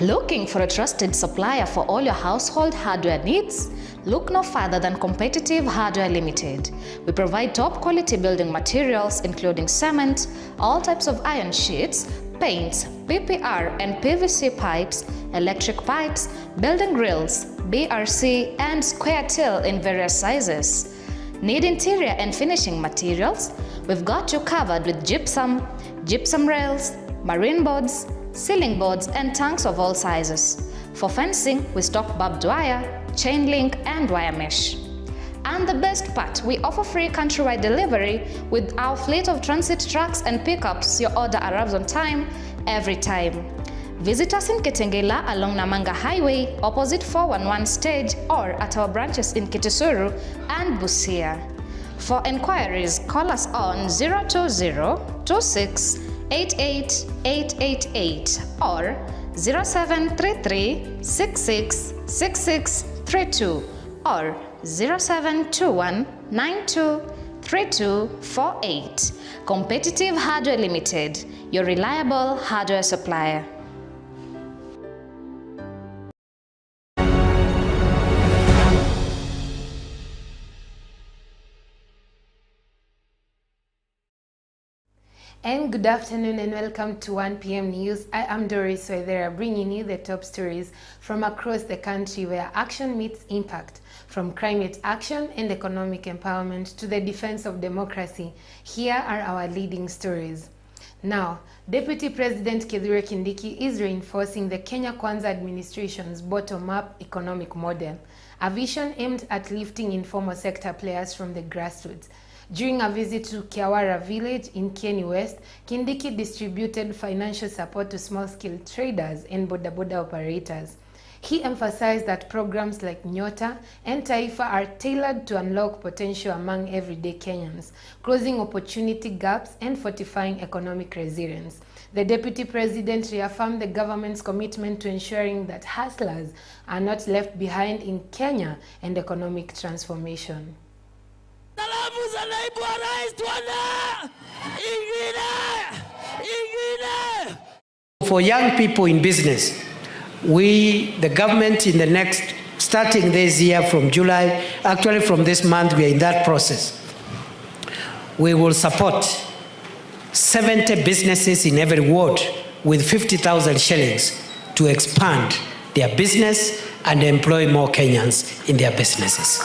Looking for a trusted supplier for all your household hardware needs? Look no further than Competitive Hardware Limited. We provide top quality building materials including cement, all types of iron sheets, paints, PPR and PVC pipes, electric pipes, building grills, BRC and square till in various sizes. Need interior and finishing materials? We've got you covered with gypsum, gypsum rails, marine boards, ceiling boards and tanks of all sizes. For fencing, we stock barbed wire, chain link and wire mesh. And the best part, we offer free countrywide delivery with our fleet of transit trucks and pickups. Your order arrives on time, every time. Visit us in Kitengela along Namanga Highway, opposite 411 stage, or at our branches in Kitisuru and Busia. For enquiries, call us on 020-26-88-888 or 0733-666632 or 0721-923248. Competitive Hardware Limited, your reliable hardware supplier. And good afternoon and welcome to 1 PM News. I am Doris Waithera, bringing you the top stories from across the country where action meets impact, from climate action and economic empowerment to the defense of democracy. Here are our leading stories. Now, Deputy President Kithure Kindiki is reinforcing the Kenya Kwanza administration's bottom-up economic model, a vision aimed at lifting informal sector players from the grassroots. During a visit to Kiawara village in Kieni West, Kindiki distributed financial support to small-scale traders and boda-boda operators. He emphasized that programs like Nyota and Taifa are tailored to unlock potential among everyday Kenyans, closing opportunity gaps and fortifying economic resilience. The Deputy President reaffirmed the government's commitment to ensuring that hustlers are not left behind in Kenya and economic transformation. Salamu za naibu wa rais tuana ingine. For young people in business, the government in the next, starting this year from July, actually from this month, we are in that process. We will support 70 businesses in every ward with 50,000 shillings to expand their business and employ more Kenyans in their businesses.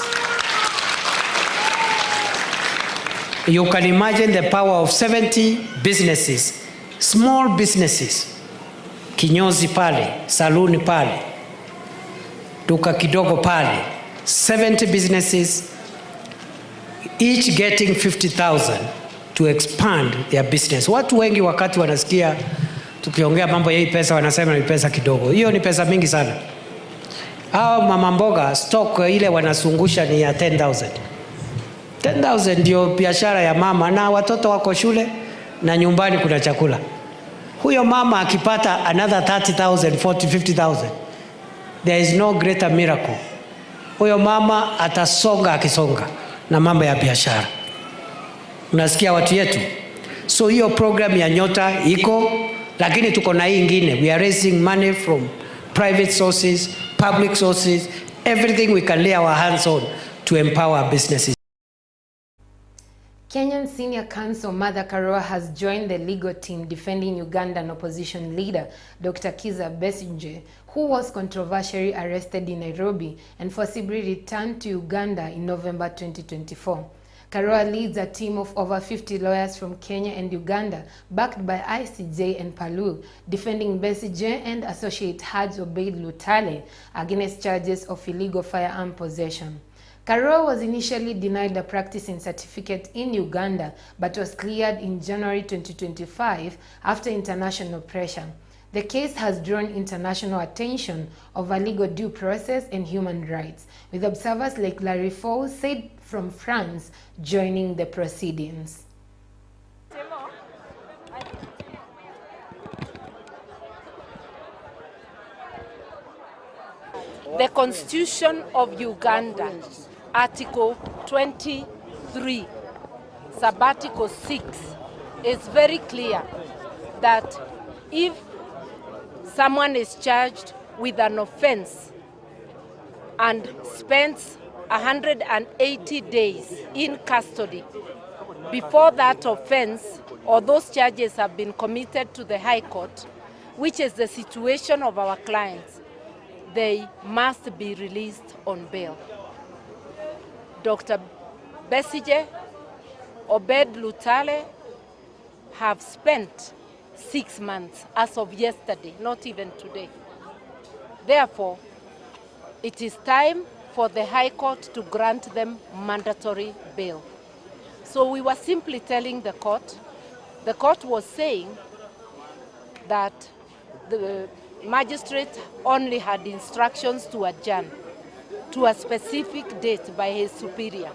You can imagine the power of 70 businesses, small businesses, kinyozi pale, saluni pale, duka kidogo pale, 70 businesses, each getting 50,000 to expand their business. Watu wengi wakati wanasikia tukiongea mambo ya hii pesa wanasema ni pesa kidogo. Hiyo ni pesa mingi sana. Hao mama mboga stock ile wanasungusha ni ya 10,000. 10,000 ndio biashara ya mama, na watoto wako shule na nyumbani kuna chakula. Huyo mama akipata another 30,000, 40, 50,000, there is no greater miracle. Huyo mama atasonga akisonga na mambo ya biashara. Unasikia watu yetu? So hiyo program ya Nyota iko, lakini tuko na hii ingine. We are raising money from private sources, public sources, everything we can lay our hands on to empower businesses. Kenyan Senior Counsel Martha Karua has joined the legal team defending Ugandan opposition leader Dr. Kizza Besigye, who was controversially arrested in Nairobi and forcibly returned to Uganda in November 2024. Karua leads a team of over 50 lawyers from Kenya and Uganda, backed by ICJ and Palu, defending Besigye and associate Haj Obeid Lutale against charges of illegal firearm possession. Karua was initially denied a practicing certificate in Uganda, but was cleared in January 2025 after international pressure. The case has drawn international attention over legal due process and human rights, with observers like Larry Faux said from France joining the proceedings. The Constitution of Uganda, Article 23, Subarticle 6, is very clear that if someone is charged with an offense and spends 180 days in custody before that offense or those charges have been committed to the High Court, which is the situation of our clients, they must be released on bail. Dr. Besigye, Obed Lutale have spent 6 months as of yesterday, not even today. Therefore, it is time for the High Court to grant them mandatory bail. So we were simply telling the court was saying that the magistrate only had instructions to adjourn to a specific date by his superior.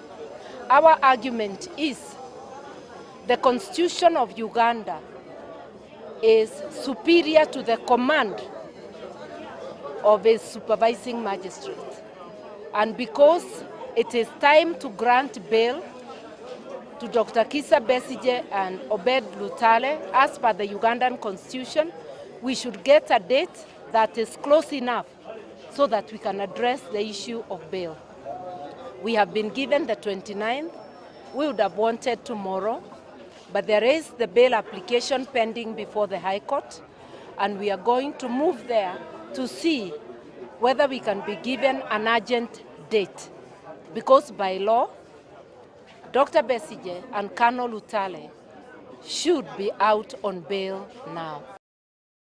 Our argument is the Constitution of Uganda is superior to the command of a supervising magistrate. And because it is time to grant bail to Dr. Kizza Besigye and Obed Lutale, as per the Ugandan Constitution, we should get a date that is close enough so that we can address the issue of bail. We have been given the 29th. We would have wanted tomorrow, but there is the bail application pending before the High Court, and we are going to move there to see whether we can be given an urgent date. Because by law, Dr. Besigye and Colonel Lutale should be out on bail now.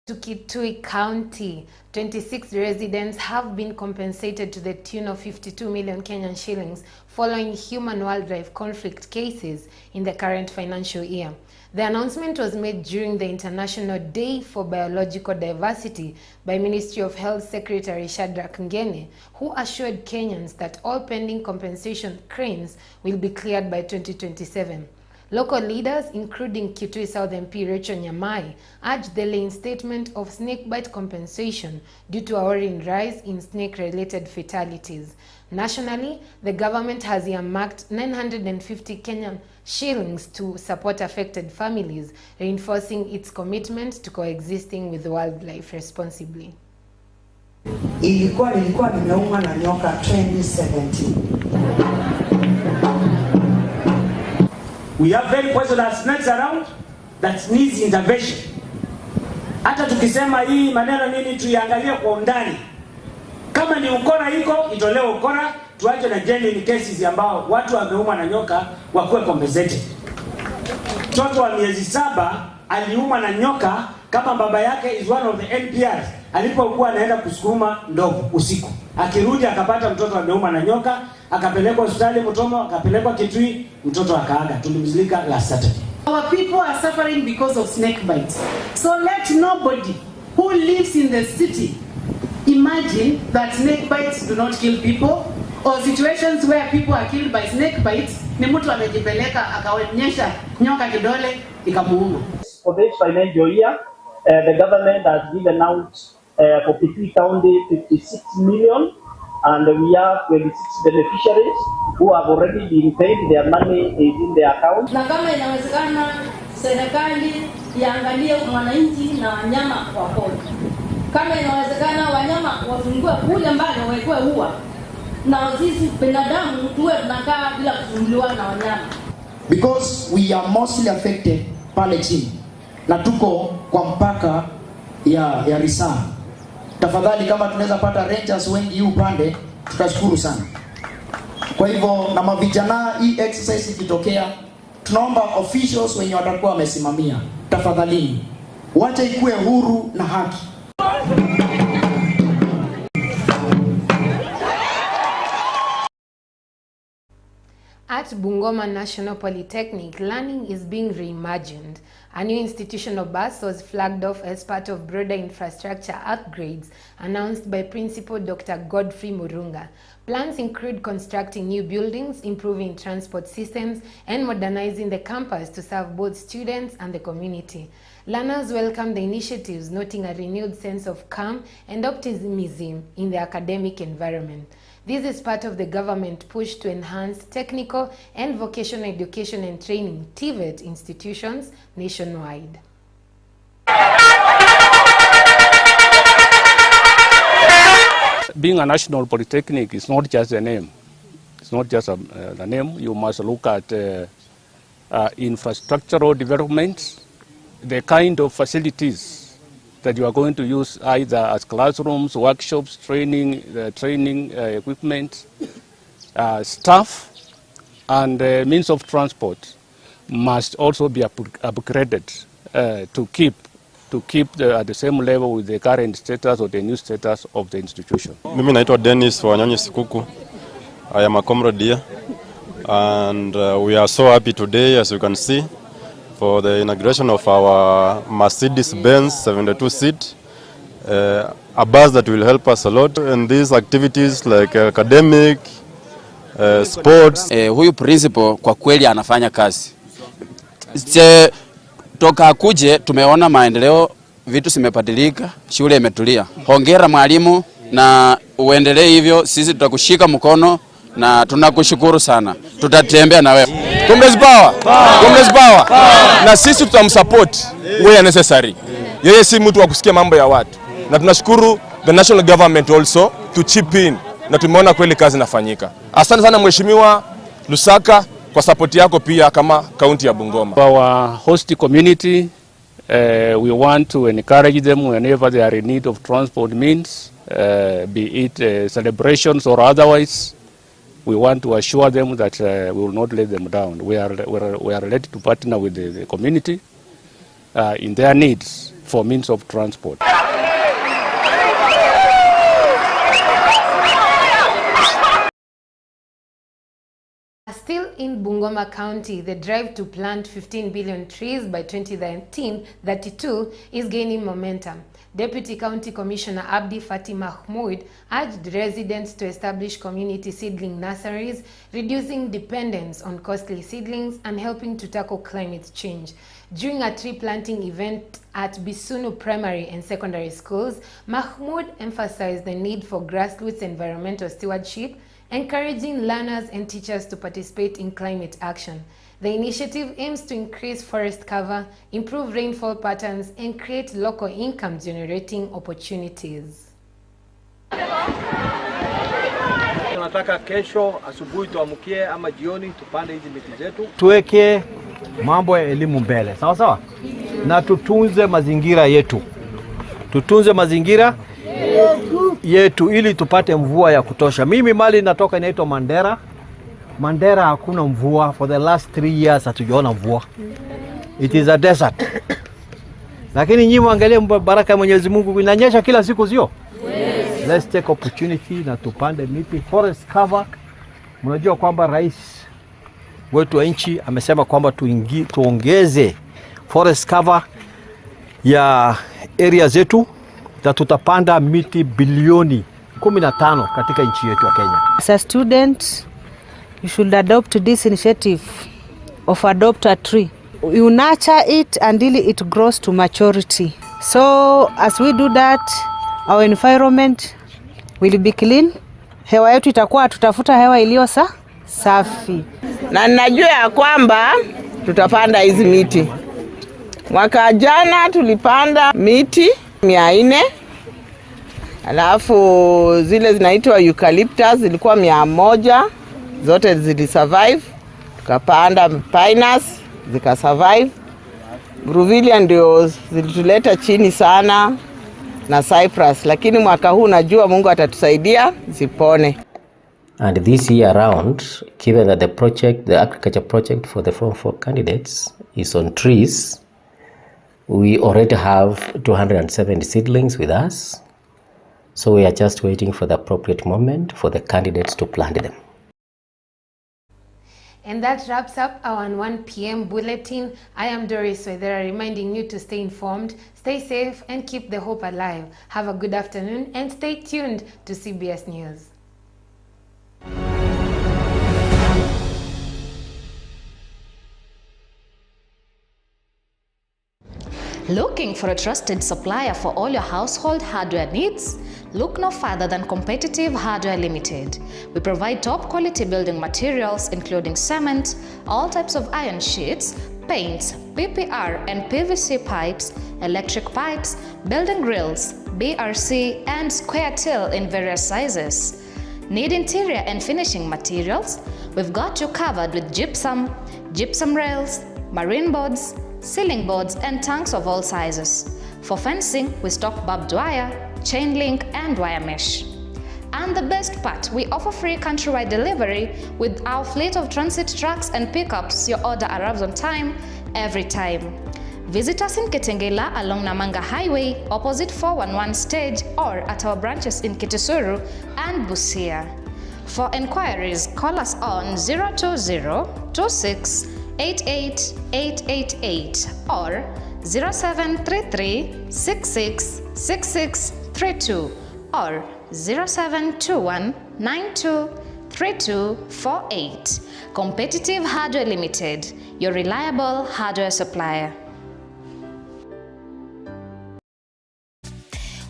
To Kitui County, 26 residents have been compensated to the tune of 52 million Kenyan shillings following human-wildlife conflict cases in the current financial year. The announcement was made during the International Day for Biological Diversity by Ministry of Health Secretary Shadrack Ngene, who assured Kenyans that all pending compensation claims will be cleared by 2027. Local leaders, including Kitui South MP Rachel Nyamai, urged the reinstatement of snakebite compensation due to a worrying rise in snake-related fatalities. Nationally, the government has earmarked 950 Kenyan shillings to support affected families, reinforcing its commitment to coexisting with wildlife responsibly. Nilikuwa nimeumwa na nyoka 2017. We have very poisonous snakes around that needs intervention. Hata tukisema hii maneno nini tuiangalie kwa undani. Kama ni ukora iko, itolewe ukora, tuache na genuine cases ambao watu wameumwa na nyoka wakuwe compensated. Mtoto wa miezi 7 aliumwa na nyoka kama baba yake is one of the NPRs. Alipokuwa anaenda kusukuma ndogo usiku. Akirudi akapata mtoto ameumwa na nyoka, akapelekwa hospitali Mutomo, akapelekwa Kitui, mtoto akaaga. Tulimzilika last Saturday. Our people are suffering because of snake bites. So let nobody who lives in the city imagine that snake bites do not kill people, or situations where people are killed by snake bites ni mtu amejipeleka akaonyesha nyoka kidole ikamuuma. For this financial year, the government has given out for Kitui County 56 million, and we have 26 beneficiaries who have already been paid. Their money is in their account. Na kama inawezekana serikali iangalie wananchi na wanyama wa pori. Kama inawezekana wanyama wafungiwe kule mbali wawekwe huwa. Na sisi binadamu tuwe tunakaa bila kusumbuliwa na wanyama. Because we are mostly affected pale chini. Na tuko kwa mpaka ya Risa. Tafadhali kama tunaweza pata rangers wengi upande tutashukuru sana. Kwa hivyo na mavijana hii exercise ikitokea, tunaomba officials wenye watakuwa wamesimamia, tafadhali wacha ikuwe huru na haki. At Bungoma National Polytechnic, learning is being reimagined. A new institutional bus was flagged off as part of broader infrastructure upgrades announced by Principal Dr. Godfrey Murunga. Plans include constructing new buildings, improving transport systems, and modernizing the campus to serve both students and the community. Learners welcomed the initiatives, noting a renewed sense of calm and optimism in the academic environment. This is part of the government push to enhance technical and vocational education and training (TVET) institutions nationwide. being a national polytechnic is not just a name. It's not just the name. You must look at infrastructural developments, the kind of facilities that you are going to use either as classrooms, workshops, training equipment, staff, and means of transport must also be upgraded to keep at the same level with the current status or the new status of the institution. Mimi naitwa Dennis Wanyonyi Sikuku. I am a comrade here, and we are so happy today, as you can see, for the inauguration of our Mercedes-Benz 72-seat, a bus that will help us a lot in these activities like academic, sports. Huyu principal kwa kweli anafanya kazi. Toka akuje tumeona maendeleo, vitu zimebadilika, shule imetulia. Hongera mwalimu na uendelee hivyo, sisi tutakushika mkono na tunakushukuru sana. Tutatembea na wewe. Comrades power. Comrades power. Na sisi tutamsupport where necessary. Yeye si mtu wa kusikia mambo ya watu. Na tunashukuru the national government also to chip in. Na tumeona kweli kazi inafanyika. Asante sana Mheshimiwa Lusaka kwa support yako pia kama kaunti ya Bungoma. Our host community, we want to encourage them whenever they are in need of transport means, be it celebrations or otherwise. We want to assure them that we will not let them down. We are ready to partner with the community in their needs for means of transport. Still in Bungoma County, the drive to plant 15 billion trees by 2032 is gaining momentum. Deputy County Commissioner Abdi Fatih Mahmoud urged residents to establish community seedling nurseries, reducing dependence on costly seedlings and helping to tackle climate change. During a tree planting event at Bisunu Primary and Secondary Schools, Mahmoud emphasized the need for grassroots environmental stewardship, encouraging learners and teachers to participate in climate action. The initiative aims to increase forest cover, improve rainfall patterns, and create local income-generating opportunities. Tunataka kesho asubuhi tuamkie ama jioni tupande hizi miti zetu. Tuweke mambo ya elimu mbele, sawa sawa? Na tutunze mazingira yetu. Tutunze mazingira yetu ili tupate mvua ya kutosha. Mimi mali natoka inaitwa Mandera. Mandera hakuna mvua for the last 3 years, hatujaona mvua. It is a desert. Lakini nyinyi muangalie baraka ya Mwenyezi Mungu inanyesha kila siku, sio? Yes. Let's take opportunity na tupande miti, forest cover. Mnajua kwamba rais wetu wa nchi amesema kwamba tuongeze forest cover ya area zetu, na tutapanda miti bilioni 15 katika nchi yetu ya Kenya. As a student, you should adopt this initiative of adopt a tree. You nurture it until it grows to maturity. So as we do that, our environment will be clean. Hewa yetu itakuwa, tutafuta hewa iliyo safi. Na ninajua ya kwamba tutapanda hizi miti. Mwaka jana tulipanda miti 400. Alafu zile zinaitwa eucalyptus zilikuwa 100, zote zilisurvive. Tukapanda pinus zikasurvive. Bruvilia ndio zilituleta chini sana na cypress, lakini mwaka huu najua Mungu atatusaidia zipone. And this year around, given that the agriculture project for the Form 4 candidates is on trees, we already have 270 seedlings with us. So we are just waiting for the appropriate moment for the candidates to plant them. And that wraps up our 1 p.m. bulletin. I am Doris Waithera, reminding you to stay informed, stay safe, and keep the hope alive. Have a good afternoon and stay tuned to CBS News. Looking for a trusted supplier for all your household hardware needs? Look no further than Competitive Hardware Limited. We provide top quality building materials including cement, all types of iron sheets, paints, PPR and PVC pipes, electric pipes, building grills, BRC, and square till in various sizes. Need interior and finishing materials? We've got you covered with gypsum, gypsum rails, marine boards, ceiling boards, and tanks of all sizes. For fencing, we stock barbed wire, chain link, and wire mesh. And the best part, we offer free countrywide delivery with our fleet of transit trucks and pickups. Your order arrives on time, every time. Visit us in Kitengela along Namanga Highway, opposite 411 stage, or at our branches in Kitisuru and Busia. For enquiries, call us on 020-2688-888 or 0733-666632 or 0721-923248. Competitive Hardware Limited, your reliable hardware supplier.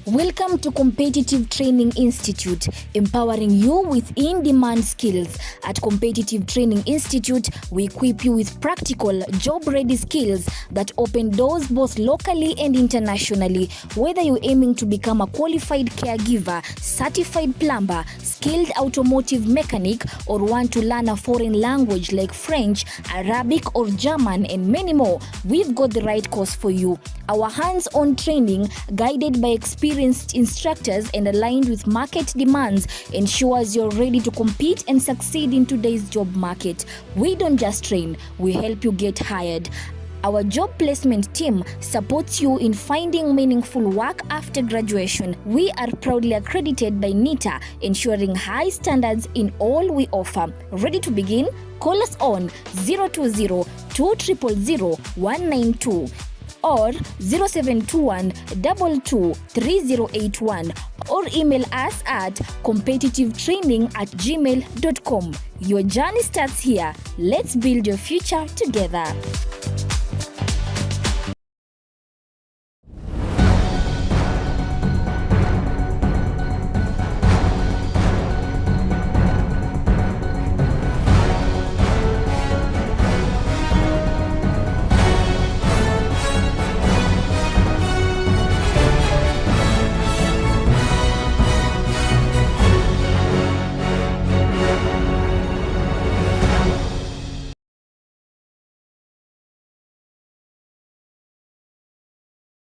Welcome to Competitive Training Institute, empowering you with in-demand skills. At Competitive Training Institute, we equip you with practical, job-ready skills that open doors both locally and internationally. Whether you're aiming to become a qualified caregiver, certified plumber, skilled automotive mechanic, or want to learn a foreign language like French, Arabic, or German, and many more, we've got the right course for you. Our hands-on training, guided by experienced instructors and aligned with market demands, ensures you're ready to compete and succeed in today's job market. We don't just train, we help you get hired. Our job placement team supports you in finding meaningful work after graduation. We are proudly accredited by NITA, ensuring high standards in all we offer. Ready to begin? Call us on 020-200-192 or 0721-223081 or email us at competitivetraining@gmail.com. Your journey starts here. Let's build your future together.